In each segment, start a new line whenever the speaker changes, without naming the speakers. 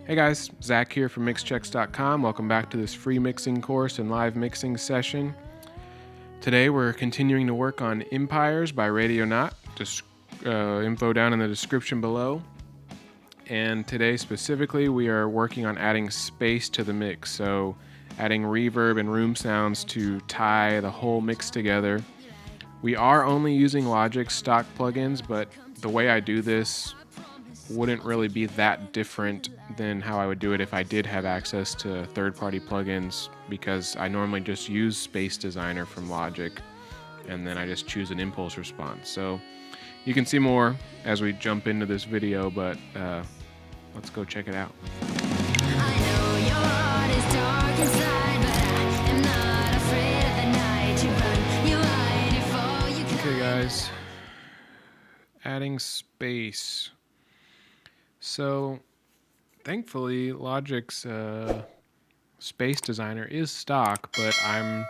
Hey guys, Zakk here from MixChecks.com. Welcome back to this free mixing course and live mixing session. Today we're continuing to work on Empires by Radio Not. Info down in the description below. And today specifically we are working on adding space to the mix. So adding reverb and room sounds to tie the whole mix together. We are only using Logic's stock plugins, but the way I do this wouldn't really be that different than how I would do it if I did have access to third-party plugins, because I normally just use Space Designer from Logic and then I just choose an impulse response. So you can see more as we jump into this video, but let's go check it out.
I know your heart is dark inside, but I am not afraid of the night. You run, you hide, you fall, you climb.
Okay guys, adding space. So thankfully Logic's Space Designer is stock, but I'm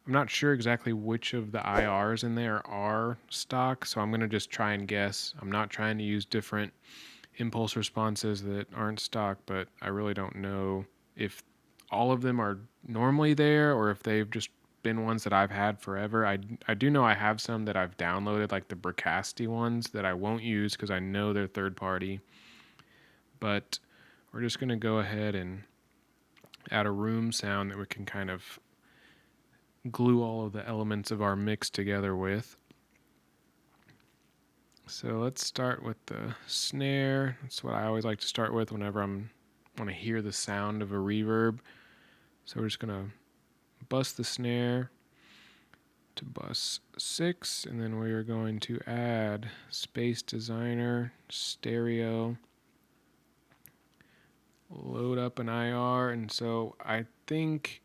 not sure exactly which of the IRs in there are stock, so I'm going to just try and guess. I'm not trying to use different impulse responses that aren't stock, but I really don't know if all of them are normally there or if they've just been ones that I've had forever. I do know I have some that I've downloaded, like the Bricasti ones that I won't use because I know they're third party. But we're just going to go ahead and add a room sound that we can kind of glue all of the elements of our mix together with. So let's start with the snare. That's what I always like to start with whenever I want to hear the sound of a reverb. So we're just going to bus the snare to bus 6, and then we are going to add Space Designer, stereo, load up an IR, and so I think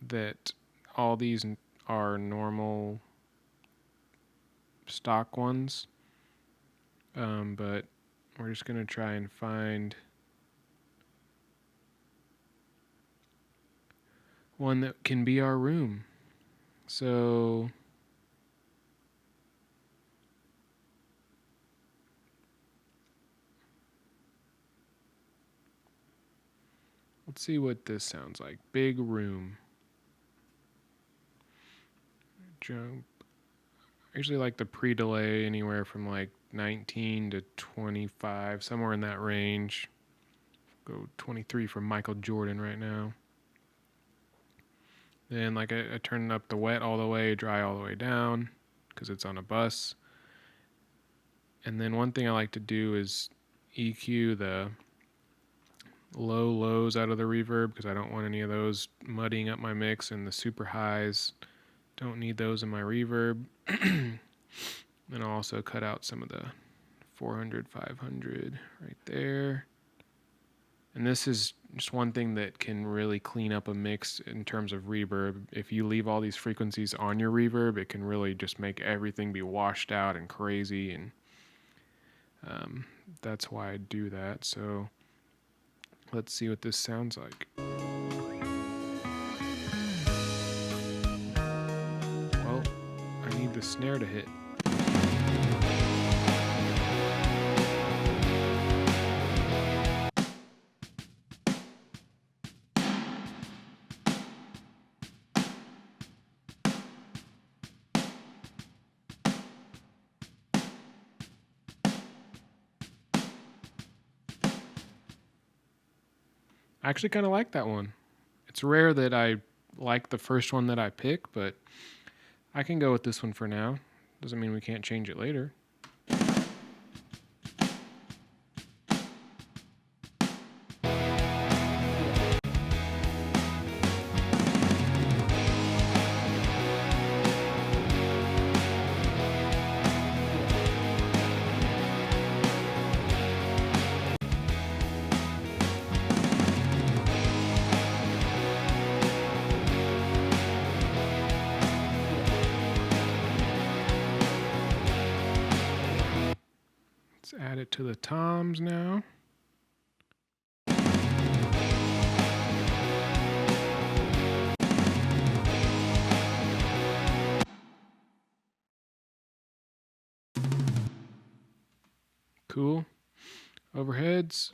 that all these are normal stock ones, but we're just going to try and find one that can be our room. So let's see what this sounds like. Big room. Jump. I usually like the pre-delay anywhere from like 19 to 25, somewhere in that range. Go 23 for Michael Jordan right now. Then like I turn up the wet all the way, dry all the way down because it's on a bus. And then one thing I like to do is EQ the low lows out of the reverb because I don't want any of those muddying up my mix, and the super highs, don't need those in my reverb. And I'll also cut out some of the 400, 500 right there. And this is just one thing that can really clean up a mix in terms of reverb. If you leave all these frequencies on your reverb, it can really just make everything be washed out and crazy, and that's why I do that. So let's see what this sounds like. Well, I need the snare to hit. I actually kind of like that one. It's rare that I like the first one that I pick, but I can go with this one for now. Doesn't mean we can't change it later. Let's add it to the toms now. Cool. Overheads.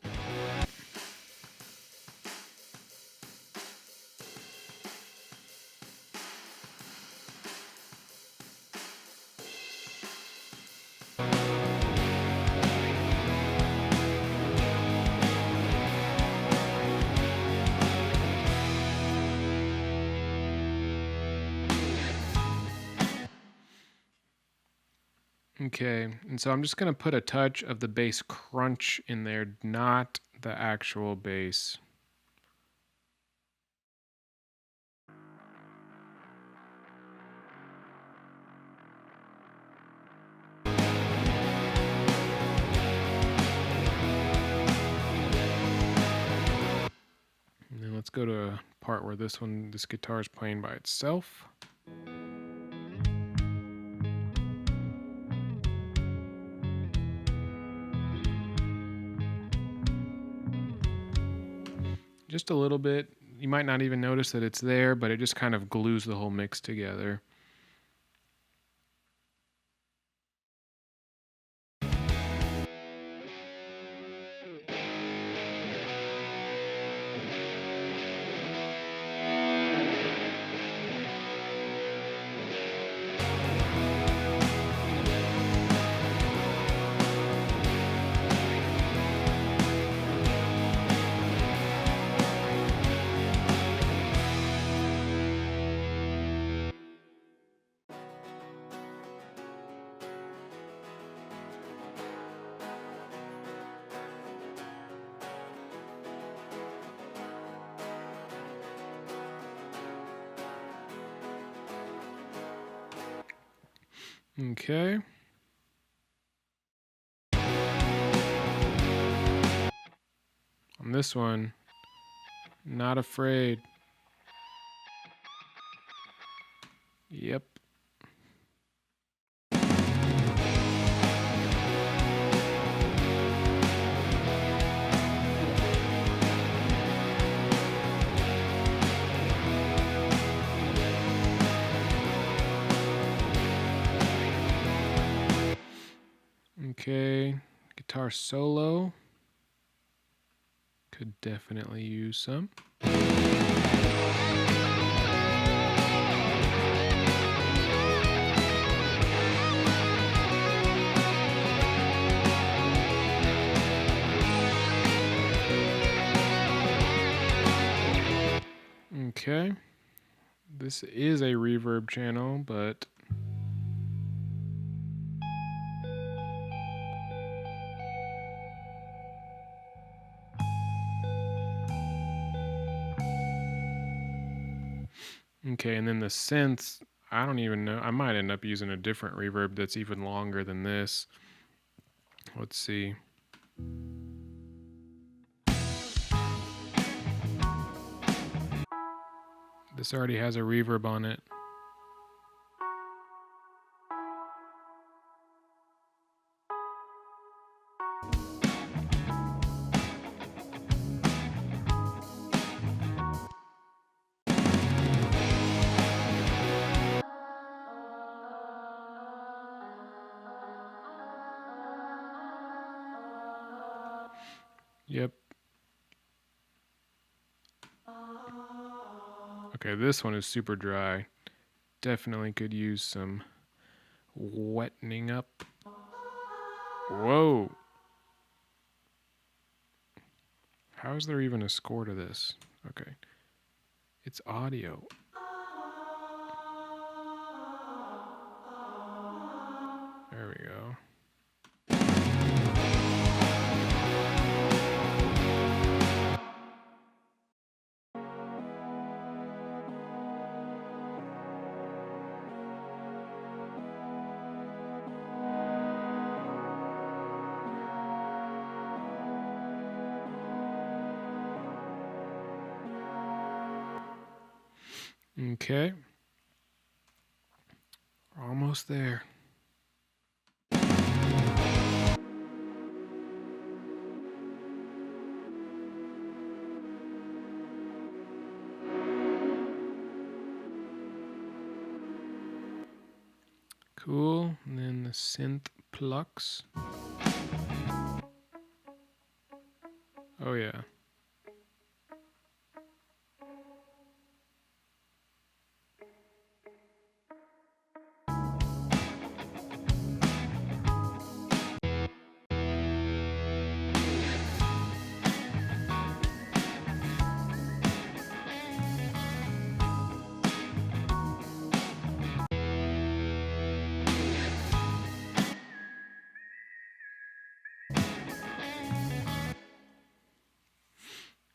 Okay, and so I'm just going to put a touch of the bass crunch in there, not the actual bass. And then let's go to a part where this guitar is playing by itself. Just a little bit. You might not even notice that it's there, but it just kind of glues the whole mix together. Okay. On this one, not afraid. Yep. Okay, guitar solo. Could definitely use some. Okay, this is a reverb channel, but okay, and then the synths, I don't even know. I might end up using a different reverb that's even longer than this. Let's see. This already has a reverb on it. Yep. Okay, this one is super dry. Definitely could use some wettening up. Whoa. How is there even a score to this? Okay. It's audio. There we go. Okay. We're almost there. Cool. And then the synth plucks. Oh, yeah.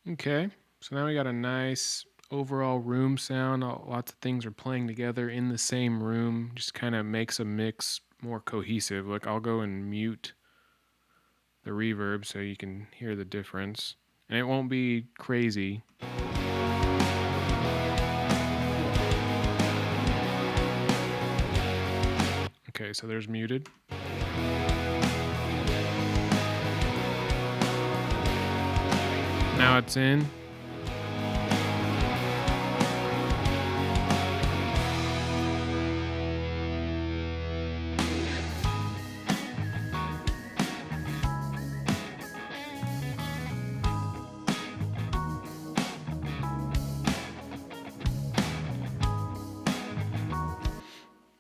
Okay, so now we got a nice overall room sound. Lots of things are playing together in the same room. Just kind of makes a mix more cohesive. Like I'll go and mute the reverb so you can hear the difference. And it won't be crazy. Okay, so there's muted. Now it's in.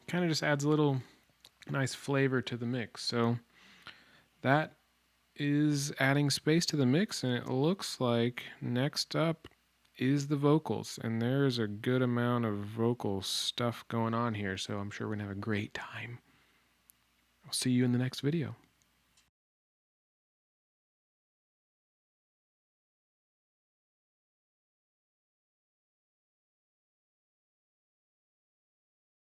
Kind of just adds a little nice flavor to the mix. So that is adding space to the mix, and it looks like next up is the vocals, and there's a good amount of vocal stuff going on here, so I'm sure we're gonna have a great time. I'll see you in the next video.